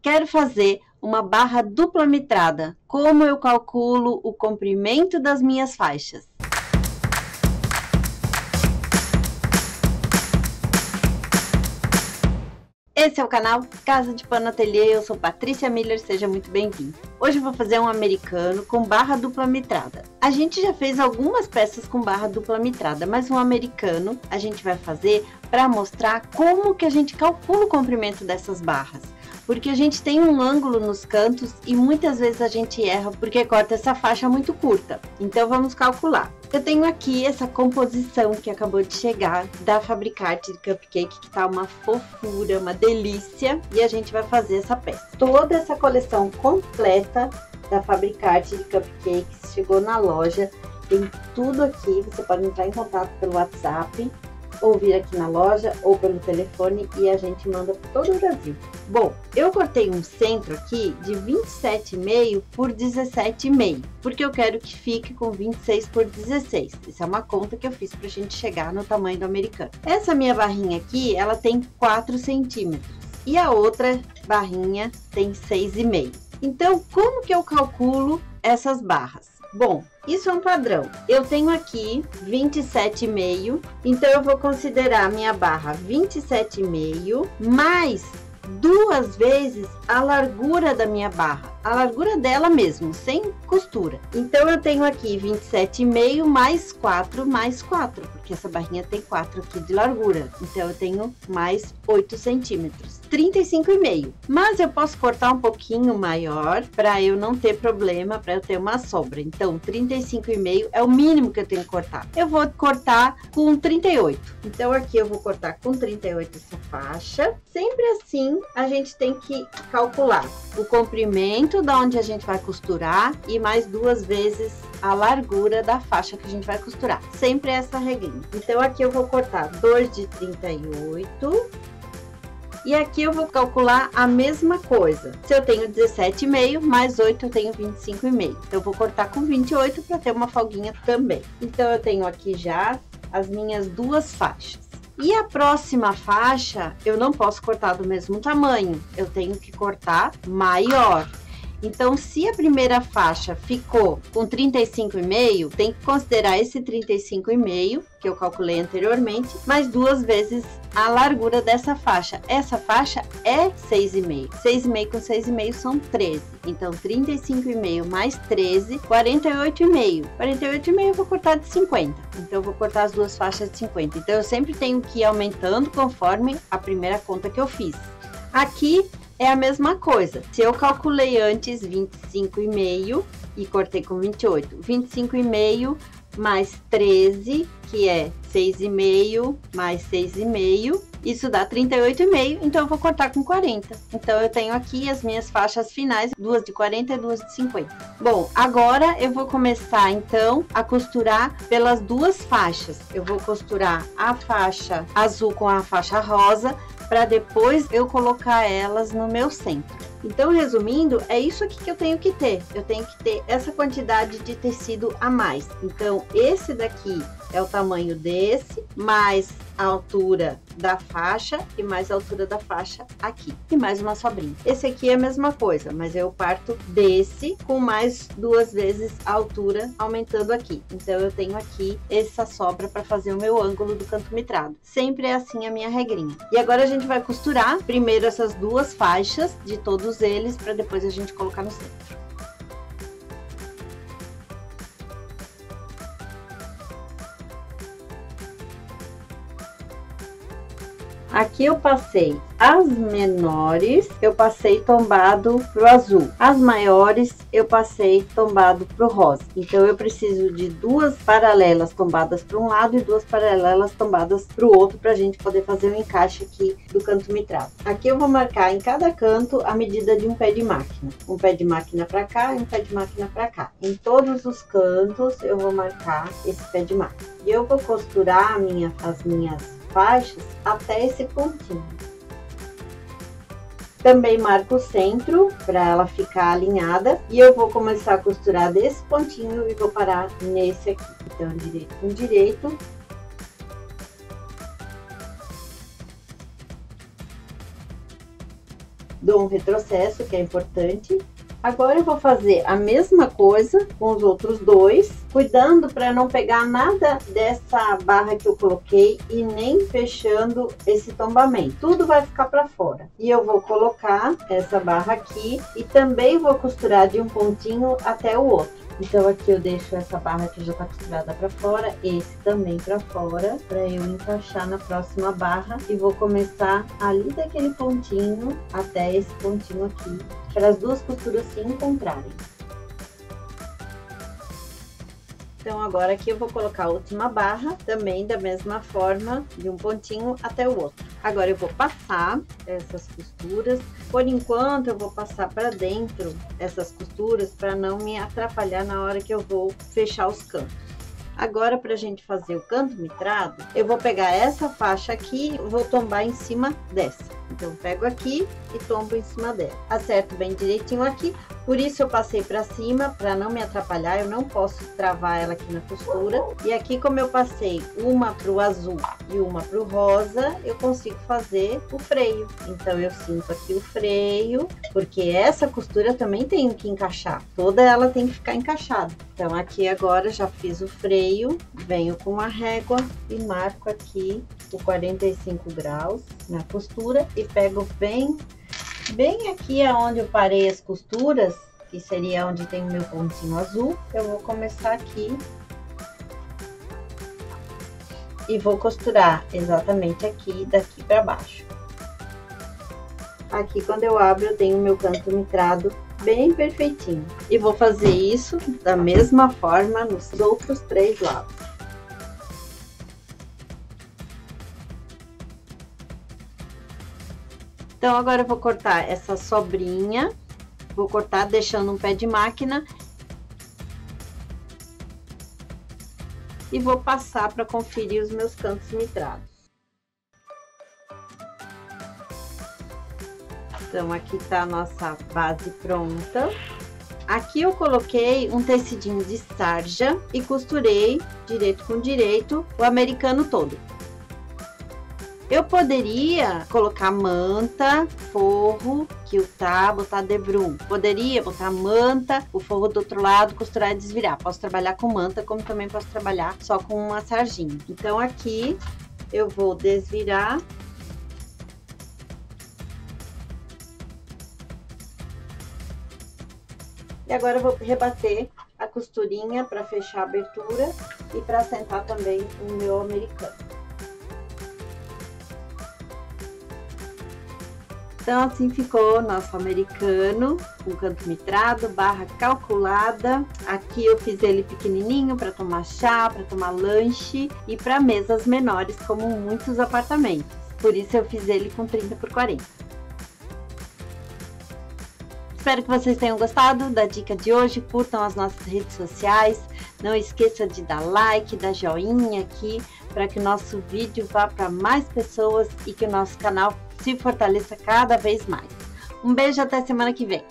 Quero fazer uma barra dupla mitrada. Como eu calculo o comprimento das minhas faixas? Esse é o canal Casa de Pano Ateliê, eu sou Patrícia Miller, seja muito bem-vindo. Hoje eu vou fazer um americano com barra dupla mitrada. A gente já fez algumas peças com barra dupla mitrada, mas um americano a gente vai fazer para mostrar como que a gente calcula o comprimento dessas barras. Porque a gente tem um ângulo nos cantos e muitas vezes a gente erra porque corta essa faixa muito curta. Então vamos calcular. Eu tenho aqui essa composição que acabou de chegar da Fabricarte de Cupcake, que tá uma fofura, uma delícia. E a gente vai fazer essa peça. Toda essa coleção completa da Fabricarte de Cupcakes chegou na loja. Tem tudo aqui, você pode entrar em contato pelo WhatsApp, ou vir aqui na loja, ou pelo telefone, e a gente manda para todo o Brasil. Bom, eu cortei um centro aqui de 27,5 por 17,5, porque eu quero que fique com 26 por 16. Isso é uma conta que eu fiz pra gente chegar no tamanho do americano. Essa minha barrinha aqui, ela tem 4 centímetros, e a outra barrinha tem 6,5. Então, como que eu calculo essas barras? Bom, isso é um padrão. Eu tenho aqui 27,5, então eu vou considerar a minha barra 27,5 mais 2 vezes a largura da minha barra, a largura dela mesmo, sem costura. Então eu tenho aqui 27,5 mais 4 mais 4, porque essa barrinha tem 4 aqui de largura, então eu tenho mais 8 centímetros, 35,5. Mas eu posso cortar um pouquinho maior para eu não ter problema, para eu ter uma sobra. Então 35,5 é o mínimo que eu tenho que cortar. Eu vou cortar com 38. Então aqui eu vou cortar com 38 essa faixa. Sempre assim a gente tem que calcular o comprimento da onde a gente vai costurar e mais 2 vezes a largura da faixa que a gente vai costurar. Sempre essa regrinha. Então aqui eu vou cortar 2 de 38. E aqui eu vou calcular a mesma coisa. Se eu tenho 17,5 mais 8, eu tenho 25,5. Então eu vou cortar com 28 para ter uma folguinha também. Então eu tenho aqui já as minhas 2 faixas. E a próxima faixa, eu não posso cortar do mesmo tamanho, eu tenho que cortar maior. Então, se a primeira faixa ficou com 35,5, tem que considerar esse 35,5, que eu calculei anteriormente, mais 2 vezes a largura dessa faixa. Essa faixa é 6,5. 6,5 com 6,5 são 13. Então, 35,5 mais 13, 48,5. 48,5 eu vou cortar de 50. Então, eu vou cortar as 2 faixas de 50. Então, eu sempre tenho que ir aumentando conforme a primeira conta que eu fiz. Aqui é a mesma coisa. Se eu calculei antes 25,5 e cortei com 28, 25,5 mais 13, que é 6,5 mais 6,5, isso dá 38,5, então eu vou cortar com 40. Então eu tenho aqui as minhas faixas finais, 2 de 40 e 2 de 50. Bom, agora eu vou começar então a costurar pelas 2 faixas. Eu vou costurar a faixa azul com a faixa rosa, para depois eu colocar elas no meu centro. Então, resumindo, é isso aqui que eu tenho que ter. Eu tenho que ter essa quantidade de tecido a mais. Então, esse daqui é o tamanho desse, mais a altura da faixa e mais a altura da faixa aqui. E mais uma sobrinha. Esse aqui é a mesma coisa, mas eu parto desse com mais 2 vezes a altura, aumentando aqui. Então, eu tenho aqui essa sobra para fazer o meu ângulo do canto mitrado. Sempre é assim a minha regrinha. E agora a gente vai costurar primeiro essas 2 faixas de todos eles, para depois a gente colocar no centro. Aqui eu passei as menores, eu passei tombado pro azul. As maiores, eu passei tombado pro rosa. Então, eu preciso de 2 paralelas tombadas para um lado e 2 paralelas tombadas pro outro, pra gente poder fazer o encaixe aqui do canto mitrado. Aqui eu vou marcar em cada canto a medida de um pé de máquina. Um pé de máquina para cá e um pé de máquina para cá. Em todos os cantos, eu vou marcar esse pé de máquina. E eu vou costurar as minhas faixas até esse pontinho. Também marco o centro para ela ficar alinhada e eu vou começar a costurar desse pontinho e vou parar nesse aqui. Então, direito com direito. dou um retrocesso, que é importante. Agora eu vou fazer a mesma coisa com os outros dois, cuidando para não pegar nada dessa barra que eu coloquei e nem fechando esse tombamento. Tudo vai ficar para fora. E eu vou colocar essa barra aqui e também vou costurar de um pontinho até o outro. Então aqui eu deixo essa barra que já tá costurada para fora, esse também para fora, para eu encaixar na próxima barra, e vou começar ali daquele pontinho até esse pontinho aqui, para as duas costuras se encontrarem. Então agora aqui eu vou colocar a última barra, também da mesma forma, de um pontinho até o outro. Agora eu vou passar essas costuras. Por enquanto eu vou passar para dentro essas costuras para não me atrapalhar na hora que eu vou fechar os cantos. Agora, para a gente fazer o canto mitrado, eu vou pegar essa faixa aqui e vou tombar em cima dessa. Então, eu pego aqui e tombo em cima dela. Acerto bem direitinho aqui, por isso eu passei para cima, para não me atrapalhar, eu não posso travar ela aqui na costura. E aqui, como eu passei uma pro azul e uma pro rosa, eu consigo fazer o freio. Então, eu sinto aqui o freio, porque essa costura também tem que encaixar, toda ela tem que ficar encaixada. Então, aqui agora já fiz o freio, venho com a régua e marco aqui o 45 graus na costura e pego bem aqui aonde eu parei as costuras, que seria onde tem o meu pontinho azul. Eu vou começar aqui e vou costurar exatamente aqui, daqui para baixo. Aqui, quando eu abro, eu tenho o meu canto mitrado bem perfeitinho. E vou fazer isso da mesma forma nos outros 3 lados. Então, agora eu vou cortar essa sobrinha, vou cortar deixando um pé de máquina. E vou passar para conferir os meus cantos mitrados. Então, aqui tá a nossa base pronta. Aqui eu coloquei um tecidinho de sarja e costurei direito com direito o americano todo. Eu poderia colocar manta, forro, quiltar, botar debrum. Poderia botar manta, o forro do outro lado, costurar e desvirar. Posso trabalhar com manta, como também posso trabalhar só com uma sarjinha. Então, aqui eu vou desvirar. E agora eu vou rebater a costurinha para fechar a abertura e para assentar também o meu americano. Então, assim ficou nosso americano, com canto mitrado, barra calculada. Aqui eu fiz ele pequenininho para tomar chá, para tomar lanche e para mesas menores, como muitos apartamentos. Por isso eu fiz ele com 30 por 40. Espero que vocês tenham gostado da dica de hoje, curtam as nossas redes sociais, não esqueça de dar like, dar joinha aqui, para que o nosso vídeo vá para mais pessoas e que o nosso canal se fortaleça cada vez mais. Um beijo, até semana que vem!